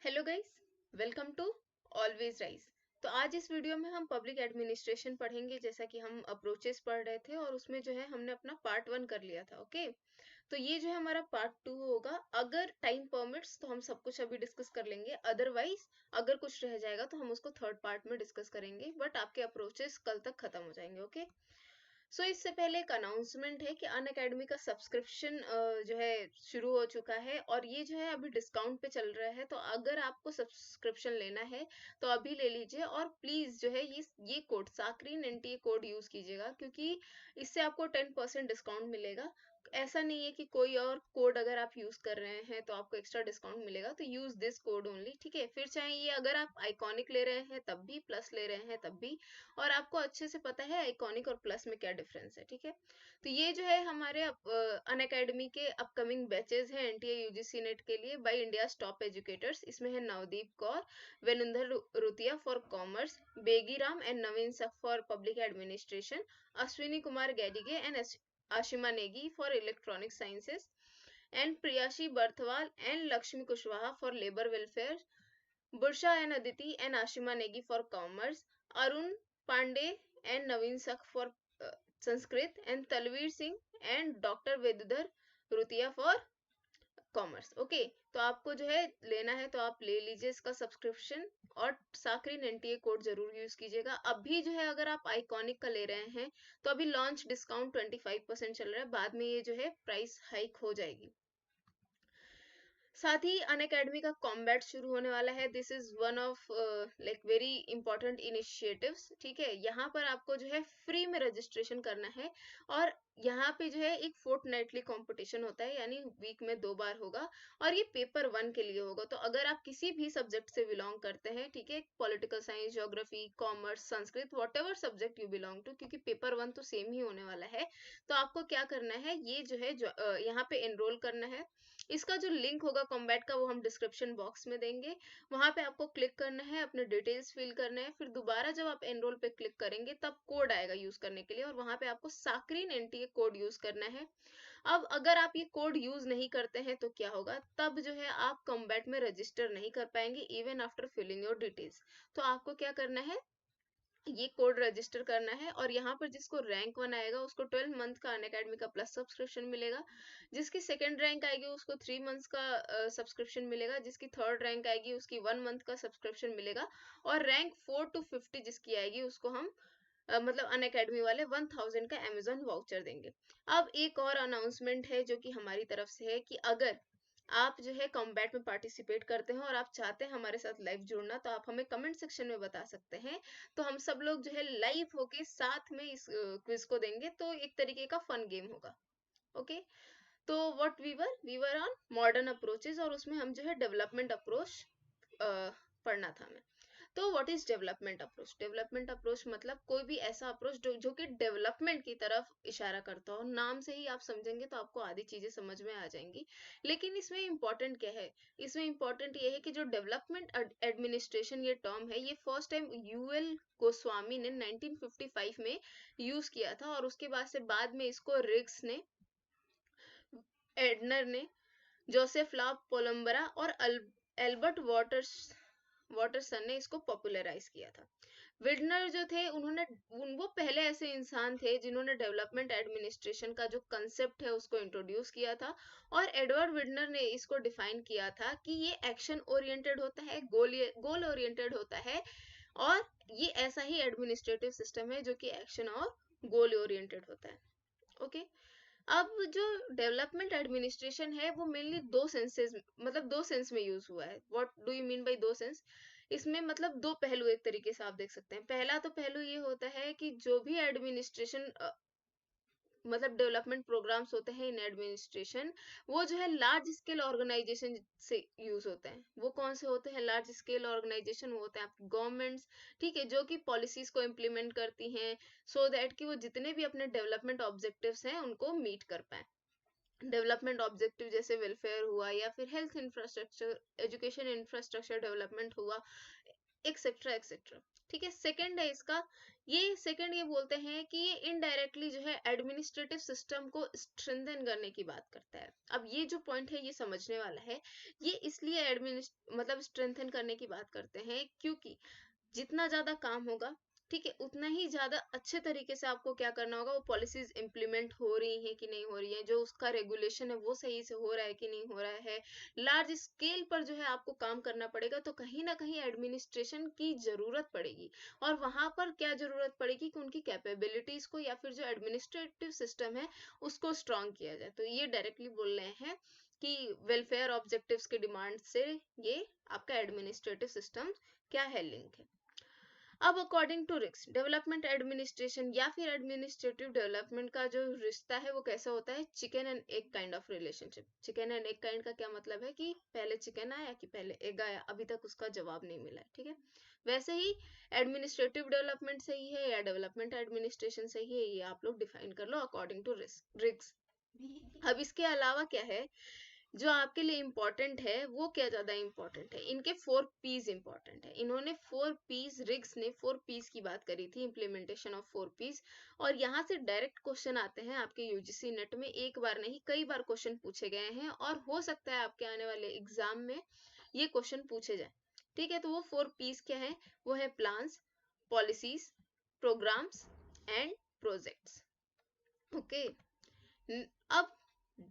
Hello guys, welcome to Always Rise. तो आज इस वीडियो में हम पब्लिक एडमिनिस्ट्रेशन पढ़ेंगे। जैसा कि हम अप्रोचेस पढ़ रहे थे और उसमें जो है हमने अपना पार्ट 1 कर लिया था। ओके, तो ये जो है हमारा पार्ट 2 होगा। अगर टाइम परमिट्स तो हम सब कुछ अभी डिस्कस कर लेंगे, अदरवाइज अगर कुछ रह जाएगा तो हम उसको थर्ड पार्ट में डिस्कस करेंगे, बट आपके अप्रोचेस कल तक खत्म हो जाएंगे। ओके, इससे पहले एक अनाउंसमेंट है कि अन अकेडमी का सब्सक्रिप्शन जो है शुरू हो चुका है और ये जो है अभी डिस्काउंट पे चल रहा है। तो अगर आपको सब्सक्रिप्शन लेना है तो अभी ले लीजिए, और प्लीज जो है ये कोड साकरीन एनटीए कोड यूज कीजिएगा, क्योंकि इससे आपको 10% डिस्काउंट मिलेगा। ऐसा नहीं है कि कोई और कोड अगर आप यूज कर रहे हैं तो आपको एक्स्ट्रा डिस्काउंट मिलेगा। तो यूज दिस कोड ओनली, ठीक है। फिर चाहे ये अगर आप आइकॉनिक ले रहे हैं तब भी, प्लस ले रहे हैं तब भी, और आपको अच्छे से पता है आइकॉनिक और प्लस में क्या डिफरेंस है, ठीक है। तो ये जो है हमारे अन अकेडमी के अपकमिंग बैचेस हैं एनटीए यूजीसी नेट के लिए बाय इंडिया टॉप एजुकेटर्स। इसमें है Navdeep Kaur, Venundhar Rutia for commerce, Begiram and Naveen Sakh for public administration, Ashwini Kumar Gaddige and Ashima Negi for electronic sciences, and Priyashi Barthwal and Lakshmi Kushwaha for labour welfare, Bursha and Aditi and Ashima Negi for Commerce, Arun Pandey and Naveen Sakh for Sanskrit, and Talveer Singh and Dr. Vedudhar Rutia for commerce. Okay, तो आपको जो है लेना है तो आप ले लीजिए इसका सब्सक्रिप्शन, और साकरीन एनटीए कोड जरूर यूज कीजिएगा। अभी जो है अगर आप आइकॉनिक का ले रहे हैं तो अभी लॉन्च डिस्काउंट 25% चल रहा है, बाद में ये जो है प्राइस हाइक हो जाएगी। साथ ही अन अकेडमी का कॉम्बैट शुरू होने वाला है। This is one of like very important initiatives, ठीक है। यहाँ पर आपको जो है फ्री में रजिस्ट्रेशन करना है, और यहाँ पे जो है एक फोर्टनाइटली कंपटीशन होता है, यानी वीक में 2 बार होगा, और ये पेपर 1 के लिए होगा। तो अगर आप किसी भी सब्जेक्ट से बिलोंग करते हैं, ठीक है, political science, geography, commerce, Sanskrit, whatever subject you belong to, क्योंकि पेपर 1 तो सेम ही होने वाला है, तो आपको क्या करना है, ये जो है यहाँ पे एनरोल करना है। इसका जो लिंक होगा कॉम्बैट का वो हम डिस्क्रिप्शन बॉक्स में देंगे। वहां पे आपको क्लिक करना है, अपने डिटेल्स फिल करना है, फिर दोबारा जब आप एनरोल पे क्लिक करेंगे तब कोड आएगा यूज करने के लिए, और वहां पे आपको साकरीन एनटीए कोड यूज करना है। अब अगर आप ये कोड यूज नहीं करते हैं तो क्या होगा, तब जो है आप कॉम्बैट में रजिस्टर नहीं कर पाएंगे even after filling your details. तो आपको क्या करना है, ये कोड रजिस्टर करना है, और यहाँ पर जिसको रैंक 1 आएगा उसको 12 मंथ का अन अकेडमी का प्लस सब्सक्रिप्शन मिलेगा, जिसकी सेकंड रैंक आएगी उसको 3 मंथ्स का सब्सक्रिप्शन मिलेगा, जिसकी थर्ड रैंक आएगी उसकी 1 मंथ का सब्सक्रिप्शन मिलेगा, और रैंक 4 to 50 जिसकी आएगी उसको हम मतलब अन अकेडमी वाले 1000 का अमेजोन वाउचर देंगे। अब एक और अनाउंसमेंट है जो कि हमारी तरफ से है, कि अगर आप जो है कॉम्बैट में पार्टिसिपेट करते हैं और आप चाहते हैं हमारे साथ लाइव जुड़ना, तो आप हमें कमेंट सेक्शन में बता सकते हैं। तो हम सब लोग जो है लाइव होके साथ में इस क्विज को देंगे, तो एक तरीके का फन गेम होगा। ओके, तो what we were on modern approaches, और उसमें हम जो है डेवलपमेंट अप्रोच पढ़ना था हमें। तो what is development approach? Development approach मतलब कोई भी ऐसा अप्रोच जो कि डेवलपमेंट की तरफ इशारा करता हो। नाम से ही आप समझेंगे तो आपको आधी चीजें समझ में आ जाएंगी। लेकिन इसमें इम्पोर्टेंट क्या है, इसमें इम्पोर्टेंट ये है कि जो डेवलपमेंट एडमिनिस्ट्रेशन ये टर्म है, ये फर्स्ट टाइम यूएल गोस्वामी ने 1955 में यूज किया था, और उसके बाद में इसको रिग्स ने, एडनर ने, जोसेफ ला पोलम्बरा और एल्बर्ट वाटरसन ने इसको पॉपुलराइज किया था। विडनर जो थे वो पहले ऐसे इंसान थे जिन्होंने डेवलपमेंट एडमिनिस्ट्रेशन का जो कंसेप्ट है उसको इंट्रोड्यूस किया था, और एडवर्ड विडनर ने इसको डिफाइन किया था कि ये एक्शन ओरिएंटेड होता है, गोल ओरिएंटेड होता है, और ये ऐसा ही एडमिनिस्ट्रेटिव सिस्टम है जो कि एक्शन और गोल ओरिएंटेड होता है। ओके, अब जो डेवलपमेंट एडमिनिस्ट्रेशन है वो मेनली दो सेंस में यूज हुआ है। What do you mean by दो सेंस? इसमें मतलब दो पहलू एक तरीके से आप देख सकते हैं। पहला तो पहलू ये होता है कि जो भी एडमिनिस्ट्रेशन मतलब डेवलपमेंट प्रोग्राम्स होते हैं इन एडमिनिस्ट्रेशन, वो जो है लार्ज स्केल ऑर्गेनाइजेशन से यूज होते हैं। वो कौन से होते हैं लार्ज स्केल ऑर्गेनाइजेशन? वो होते हैं आपकी गवर्नमेंट्स, ठीक है, जो कि पॉलिसीज को इम्प्लीमेंट करती हैं सो दैट कि वो जितने भी अपने डेवलपमेंट ऑब्जेक्टिव्स हैं उनको मीट कर पाए। डेवलपमेंट ऑब्जेक्टिव जैसे वेलफेयर हुआ, या फिर health infrastructure, education infrastructure development हुआ, एक्सेट्रा एक्सेट्रा। ठीक है, सेकंड है इसका, ये बोलते हैं कि ये इनडायरेक्टली जो है एडमिनिस्ट्रेटिव सिस्टम को स्ट्रेंथन करने की बात करता है। अब ये जो पॉइंट है ये समझने वाला है, ये इसलिए मतलब स्ट्रेंथन करने की बात करते हैं क्योंकि जितना ज्यादा काम होगा, ठीक है, उतना ही ज्यादा अच्छे तरीके से आपको क्या करना होगा, वो पॉलिसीज इम्प्लीमेंट हो रही है कि नहीं हो रही है, जो उसका रेगुलेशन है वो सही से हो रहा है कि नहीं हो रहा है। लार्ज स्केल पर जो है आपको काम करना पड़ेगा, तो कहीं ना कहीं एडमिनिस्ट्रेशन की जरूरत पड़ेगी। और वहां पर क्या जरूरत पड़ेगी कि उनकी कैपेबिलिटीज को या फिर जो एडमिनिस्ट्रेटिव सिस्टम है उसको स्ट्रॉन्ग किया जाए। तो ये डायरेक्टली बोल रहे हैं कि वेलफेयर ऑब्जेक्टिव्स के डिमांड से ये आपका एडमिनिस्ट्रेटिव सिस्टम क्या है, लिंक है। अब अकॉर्डिंग टू रिक्स डेवलपमेंट एडमिनिस्ट्रेशन या फिर एडमिनिस्ट्रेटिव डेवलपमेंट का जो रिश्ता है वो कैसा होता है, chicken and egg kind of relationship. Chicken and egg kind का क्या मतलब है कि पहले चिकन आया कि पहले एग आया, अभी तक उसका जवाब नहीं मिला है। ठीक है, वैसे ही एडमिनिस्ट्रेटिव डेवलपमेंट सही है या डेवलपमेंट एडमिनिस्ट्रेशन सही है, ये आप लोग डिफाइन कर लो अकॉर्डिंग टू रिक्स। अब इसके अलावा क्या है जो आपके लिए इम्पोर्टेंट है, वो क्या ज्यादा इम्पोर्टेंट है, इनके 4 P's इम्पोर्टेंट है। इन्होंने 4 P's, रिग्स ने 4 P's की बात करी थी, इम्प्लीमेंटेशन ऑफ 4 P's। और यहाँ से डायरेक्ट क्वेश्चन आते हैं आपके यूजीसी नेट में, एक बार नहीं कई बार क्वेश्चन पूछे गए हैं और हो सकता है आपके आने वाले एग्जाम में ये क्वेश्चन पूछे जाए। ठीक है, तो वो 4 P's क्या है, वो है plans, policies, programs and projects. Okay, अब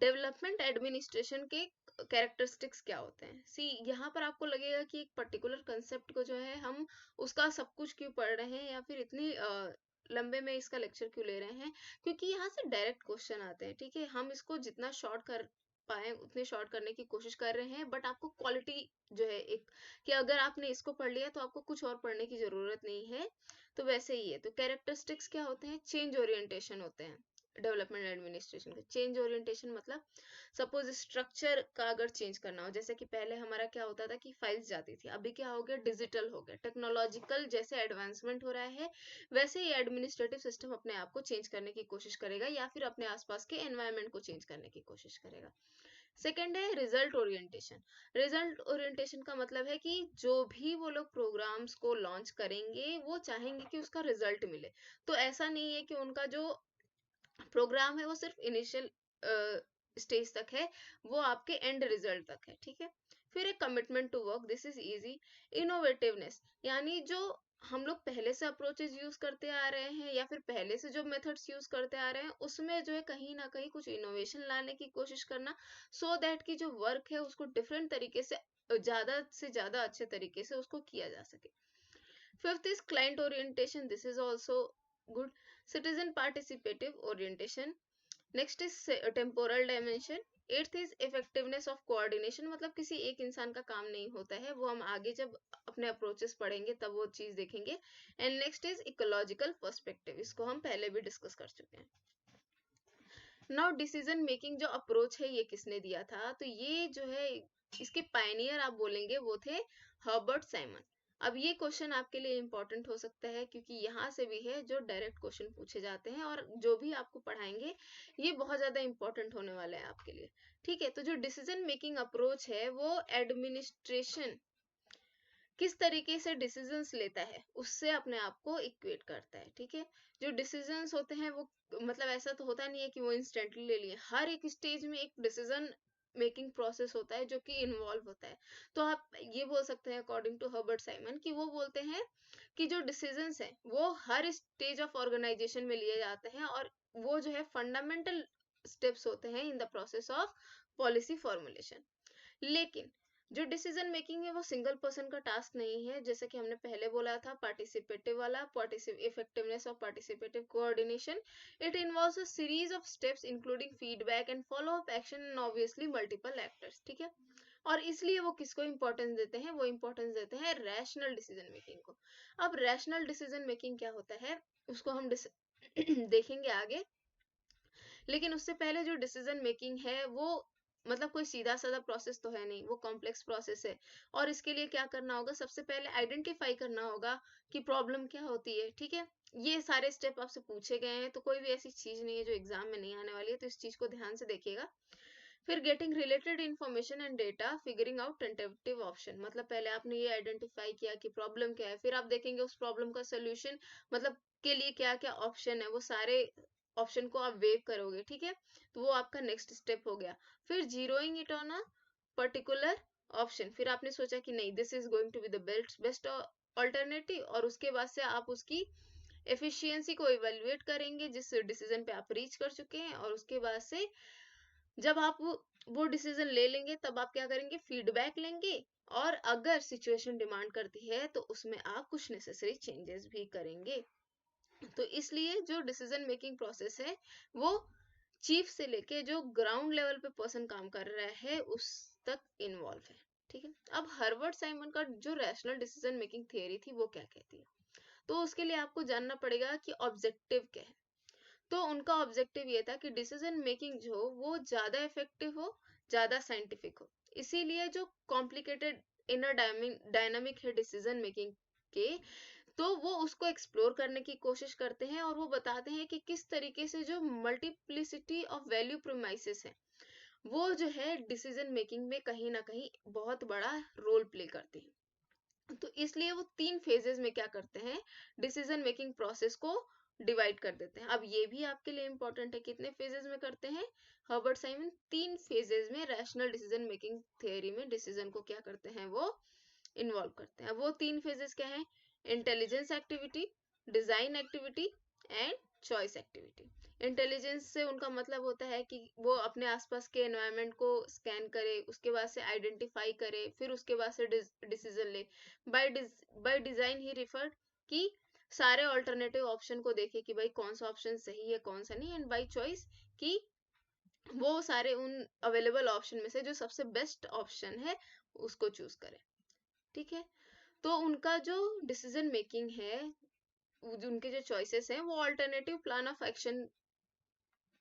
डेवलपमेंट एडमिनिस्ट्रेशन के कैरेक्टरिस्टिक्स क्या होते हैं, सी यहाँ पर आपको लगेगा कि एक पर्टिकुलर कंसेप्ट को जो है हम उसका सब कुछ क्यों पढ़ रहे हैं या फिर इतनी लंबे में इसका लेक्चर क्यों ले रहे हैं, क्योंकि यहाँ से डायरेक्ट क्वेश्चन आते हैं। ठीक है, हम इसको जितना शॉर्ट कर पाए उतने शॉर्ट करने की कोशिश कर रहे हैं, बट आपको क्वालिटी जो है एक, कि अगर आपने इसको पढ़ लिया तो आपको कुछ और पढ़ने की जरूरत नहीं है। तो वैसे ही है, तो कैरेक्टरिस्टिक्स क्या होते हैं, चेंज ओरिएंटेशन होते हैं डेवलपमेंट एडमिनिस्ट्रेशन का। चेंज ओरिएंटेशन मतलब सपोज स्ट्रक्चर का अगर चेंज करना हो, जैसे कि पहले हमारा क्या होता था कि फाइल्स जाती थी, अभी क्या हो गया, डिजिटल हो गया। टेक्नोलॉजिकल जैसे एडवांसमेंट हो रहा है वैसे ही एडमिनिस्ट्रेटिव सिस्टम अपने आप को चेंज करने की कोशिश करेगा या फिर अपने आसपास के एनवायरनमेंट को चेंज करने की कोशिश करेगा। सेकेंड है रिजल्ट ओरिएंटेशन। रिजल्ट ओरिएंटेशन का मतलब है कि जो भी वो लोग प्रोग्राम्स को लॉन्च करेंगे वो चाहेंगे कि उसका रिजल्ट मिले। तो ऐसा नहीं है कि उनका जो प्रोग्राम है वो सिर्फ इनिशियल स्टेज तक है, वो आपके एंड रिजल्ट तक है। ठीक है, फिर एक commitment to work, this is easy. Innovativeness, यानी जो हम लोग पहले से अप्रोचेस यूज करते आ रहे हैं या फिर पहले से जो मेथड्स यूज करते आ रहे हैं उसमें जो है कहीं ना कहीं कुछ इनोवेशन लाने की कोशिश करना, सो दैट कि जो वर्क है उसको डिफरेंट तरीके से ज्यादा अच्छे तरीके से उसको किया जा सके। Fifth is client orientation. This is also good. Citizen participative orientation. Next is temporal dimension. Eighth is effectiveness of coordination. मतलब किसी एक इंसान का काम नहीं होता है, वो हम आगे जब अपने अप्रोचेस पढ़ेंगे तब वो चीज देखेंगे। And next is ecological perspective, इसको हम पहले भी डिस्कस कर चुके हैं। नाउ डिसीजन मेकिंग जो अप्रोच है ये किसने दिया था, तो ये जो है इसके पायनियर आप बोलेंगे वो थे हर्बर्ट साइमन। अब ये क्वेश्चन आपके लिए इंपॉर्टेंट हो सकता है क्योंकि यहाँ से भी है जो डायरेक्ट क्वेश्चन पूछे जाते हैं और जो भी आपको पढ़ाएंगे ये बहुत ज्यादा इंपॉर्टेंट होने वाला है आपके लिए। ठीक है, तो जो डिसीजन मेकिंग अप्रोच है वो एडमिनिस्ट्रेशन किस तरीके से डिसीजंस लेता है उससे अपने आप को इक्वेट करता है। ठीक है, जो डिसीजंस होते हैं वो मतलब ऐसा तो होता नहीं है कि वो इंस्टेंटली ले लिए, हर एक स्टेज में एक डिसीजन मेकिंग प्रोसेस होता है जो कि इन्वॉल्व होता है। तो आप ये बोल सकते हैं अकॉर्डिंग टू हर्बर्ट साइमन कि वो बोलते हैं कि जो डिसीजंस हैं वो हर स्टेज ऑफ ऑर्गेनाइजेशन में लिए जाते हैं और वो जो है फंडामेंटल स्टेप्स होते हैं in the process of policy formulation. लेकिन जो डिसीजन मेकिंग है वो सिंगल पर्सन का टास्क नहीं है, जैसे कि हमने पहले बोला था पार्टिसिपेटिव वाला, effectiveness of participative coordination. It involves a series of steps including feedback and follow up action and obviously multiple actors. ठीक है, और इसलिए वो किसको इंपॉर्टेंस देते हैं, वो इंपॉर्टेंस देते हैं रैशनल डिसीजन मेकिंग को। अब रैशनल डिसीजन मेकिंग क्या होता है उसको हम देखेंगे आगे, लेकिन उससे पहले जो डिसीजन मेकिंग है वो मतलब कोई सीधा साधा प्रोसेस तो है नहीं, वो कॉम्प्लेक्स प्रोसेस है। और इसके लिए क्या करना होगा, सबसे पहले आइडेंटिफाई करना होगा कि प्रॉब्लम क्या होती है। ठीक है, ये सारे स्टेप आपसे पूछे गए हैं तो कोई भी ऐसी चीज नहीं है जो एग्जाम में नहीं आने वाली है, तो इस चीज को ध्यान से देखिएगा। फिर getting related information and data, figuring out tentative option, मतलब पहले आपने ये आइडेंटिफाई किया कि प्रॉब्लम क्या है, फिर आप देखेंगे उस प्रॉब्लम का सोल्यूशन मतलब के लिए क्या क्या ऑप्शन है, वो सारे ऑप्शन को आप वेव करोगे, ठीक है, तो वो आपका नेक्स्ट स्टेप हो गया। फिर zeroing it on a particular option, फिर आपने सोचा कि नहीं this is going to be the best alternative, और उसके बाद से आप उसकी एफिशिएंसी को इवेल्युएट करेंगे जिस डिसीजन पे आप रीच कर चुके हैं, और उसके बाद से जब आप वो डिसीजन ले लेंगे तब आप क्या करेंगे, फीडबैक लेंगे, और अगर सिचुएशन डिमांड करती है तो उसमें आप कुछ नेसेसरी चेंजेस भी करेंगे। तो इसलिए जो डिसीजन मेकिंग प्रोसेस है वो चीफ से लेके जो ग्राउंड लेवल पे पर्सन काम कर रहा है उस तक इन्वॉल्व है, ठीक है। अब हर्बर्ट साइमन का जो रैशनल डिसीजन मेकिंग थियरी थी वो क्या कहती है, तो उसके लिए आपको जानना पड़ेगा कि ऑब्जेक्टिव क्या है। तो उनका ऑब्जेक्टिव ये था कि डिसीजन मेकिंग जो हो वो ज्यादा इफेक्टिव हो, ज्यादा साइंटिफिक हो। इसीलिए जो कॉम्प्लिकेटेड इनर डायनामिक है डिसीजन मेकिंग के, तो वो उसको एक्सप्लोर करने की कोशिश करते हैं, और वो बताते हैं कि किस तरीके से जो मल्टीप्लिसिटी ऑफ वैल्यू प्रोमाइसेस है वो जो है डिसीजन मेकिंग में कहीं ना कहीं बहुत बड़ा रोल प्ले करती है। तो इसलिए वो 3 फेजेस में क्या करते हैं, डिसीजन मेकिंग प्रोसेस को डिवाइड कर देते हैं। अब ये भी आपके लिए इंपॉर्टेंट है, कितने फेजेस में करते हैं, हर्बर्ट साइमन 3 फेजेस में रैशनल डिसीजन मेकिंग थियरी में डिसीजन को क्या करते हैं, वो इन्वॉल्व करते हैं। वो 3 फेजेस क्या है, intelligence activity, design activity and choice activity. Intelligence से उनका मतलब होता है कि वो अपने आसपास के एनवायरनमेंट को स्कैन करे, उसके बाद से आइडेंटिफाई करे, फिर उसके बाद से डिसीजन ले। बाय डिजाइन ही रिफर्ड कि सारे ऑल्टरनेटिव ऑप्शन को देखे कि भाई कौन सा ऑप्शन सही है कौन सा नहीं, एंड बाय चॉइस कि वो सारे उन अवेलेबल ऑप्शन में से जो सबसे बेस्ट ऑप्शन है उसको चूज करे, ठीक है। तो उनका जो डिसीजन मेकिंग है, उनके जो चॉइसेस हैं वो अल्टरनेटिव प्लान ऑफ एक्शन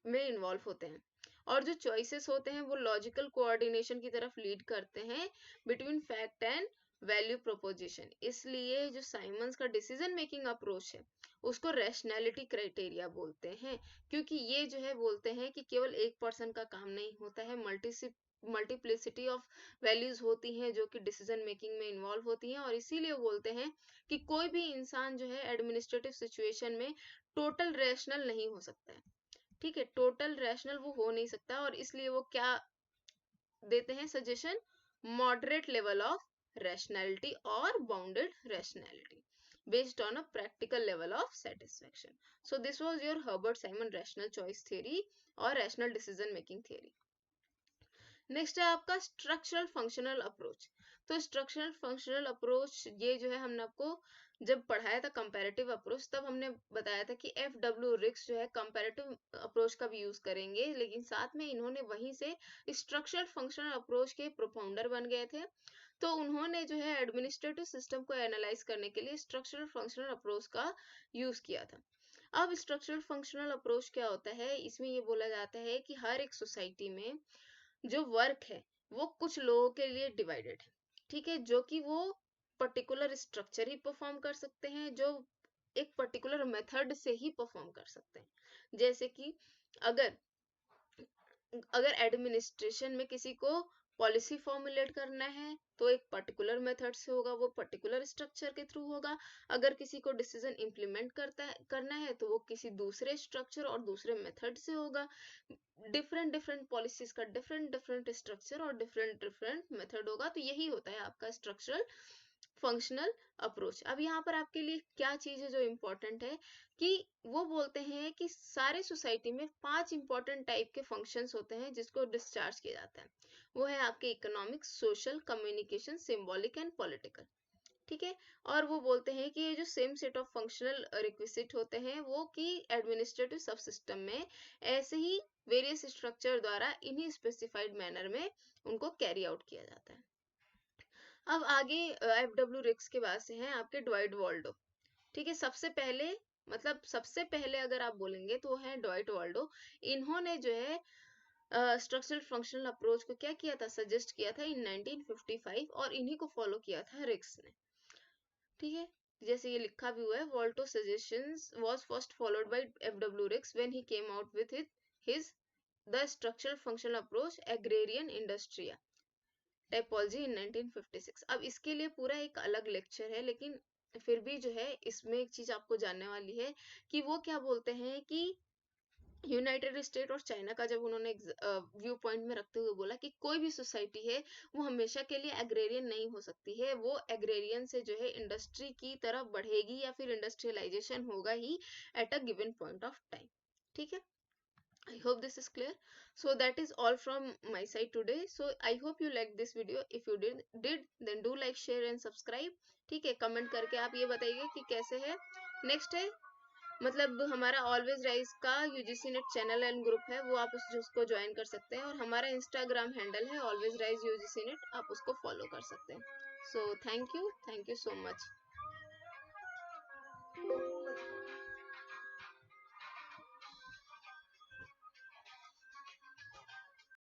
में इन्वॉल्व होते हैं, और जो चॉइसेस होते हैं वो लॉजिकल कोऑर्डिनेशन की तरफ लीड करते हैं between fact and value proposition. इसलिए जो साइमंस का डिसीजन मेकिंग अप्रोच है उसको रैशनैलिटी क्राइटेरिया बोलते हैं, क्योंकि ये जो है बोलते हैं कि केवल एक पर्सन का काम नहीं होता है, मल्टीप्लिसिटी ऑफ वैल्यूज होती हैं जो कि डिसीजन मेकिंग में इन्वॉल्व होती हैं, और इसीलिए बोलते हैं कि कोई भी इंसान जो है एडमिनिस्ट्रेटिव सिचुएशन में टोटल रैशनल नहीं हो सकता है, ठीक है, टोटल रैशनल वो हो नहीं सकता, और इसलिए वो क्या देते हैं suggestion, moderate level of rationality और bounded rationality based on a practical level of satisfaction. So this was your Herbert Simon rational choice theory और rational decision making theory. Next है आपका स्ट्रक्चरल फंक्शनल अप्रोच। तो structural functional approach ये जो है हमने आपको जब पढ़ाया था कंपैरेटिव अप्रोच, तब हमने बताया था कि FW रिक्स जो है कंपैरेटिव अप्रोच का भी यूज करेंगे, लेकिन साथ में इन्होंने वहीं से स्ट्रक्चरल फंक्शनल अप्रोच के प्रोफाउंडर बन गए थे। तो उन्होंने जो है एडमिनिस्ट्रेटिव सिस्टम को एनालाइज करने के लिए स्ट्रक्चरल फंक्शनल अप्रोच का यूज किया था। अब स्ट्रक्चरल फंक्शनल अप्रोच क्या होता है, इसमें ये बोला जाता है कि हर एक सोसाइटी में जो वर्क है वो कुछ लोगों के लिए डिवाइडेड है, ठीक है, जो कि वो पर्टिकुलर स्ट्रक्चर ही परफॉर्म कर सकते हैं, जो एक पर्टिकुलर मेथड से ही परफॉर्म कर सकते हैं। जैसे कि अगर अगर एडमिनिस्ट्रेशन में किसी को पॉलिसी फॉर्मुलेट करना है तो एक पर्टिकुलर मेथड से होगा, वो पर्टिकुलर स्ट्रक्चर के थ्रू होगा। अगर किसी को डिसीजन इम्प्लीमेंट करना है तो वो किसी दूसरे स्ट्रक्चर और दूसरे मेथड से होगा। डिफरेंट डिफरेंट पॉलिसीज का डिफरेंट डिफरेंट स्ट्रक्चर और डिफरेंट डिफरेंट मेथड होगा। तो यही होता है आपका स्ट्रक्चरल फंक्शनल अप्रोच। अब यहाँ पर आपके लिए क्या चीज है जो इम्पोर्टेंट है कि वो बोलते हैं कि सारे सोसाइटी में 5 इंपॉर्टेंट टाइप के फंक्शंस होते हैं जिसको डिस्चार्ज किया जाता है। वो है आपके economic, social, communication, symbolic and political, ठीक है। और वो बोलते हैं कि ये जो same set of functional requisite होते हैं वो कि एडमिनिस्ट्रेटिव सब सिस्टम में ऐसे ही वेरियस स्ट्रक्चर द्वारा इन्हीं स्पेसिफाइड मैनर में उनको कैरी आउट किया जाता है। अब आगे FW रिक्स के बाद से हैं आपके ड्वाइट वॉल्डो, ठीक है। सबसे पहले अगर आप बोलेंगे तो है ड्वाइट वॉल्डो। इन्होंने जो है स्ट्रक्चरल फंक्शनल अप्रोच को क्या किया था, सजेस्ट किया था इन 1955, और इन्हीं को फॉलो किया था रिक्स ने, ठीक है। जैसे ये लिखा भी हुआ है, वॉल्टो suggestions was first followed by FW Riggs when he came out with his the structural functional approach agrarian industria typology in 1956। अब इसके लिए पूरा एक अलग लेक्चर है, लेकिन फिर भी जो है इसमें एक चीज आपको जानने वाली है कि वो क्या बोलते हैं कि यूनाइटेड स्टेट और चाइना का जब उन्होंने व्यू पॉइंट में रखते हुए बोला कि कोई भी सोसाइटी है वो हमेशा के लिए एग्रेरियन नहीं हो सकती है, वो एग्रेरियन से जो है इंडस्ट्री की तरफ बढ़ेगी या फिर इंडस्ट्रियलाइजेशन होगा he at a given point of time. ठीक है, I hope this is clear. So that is all from my side today. So I hope you liked this video. If you did then do like, share and subscribe. ठीक है, comment करके आप ये बताइए कि कैसे है। नेक्स्ट है मतलब हमारा ऑलवेज राइज का UGC net channel and group है, वो आप उसको ज्वाइन कर सकते हैं, और हमारा इंस्टाग्राम हैंडल है ऑलवेज राइज यूजीसी नेट, आप उसको फॉलो कर सकते हैं। So thank you so much.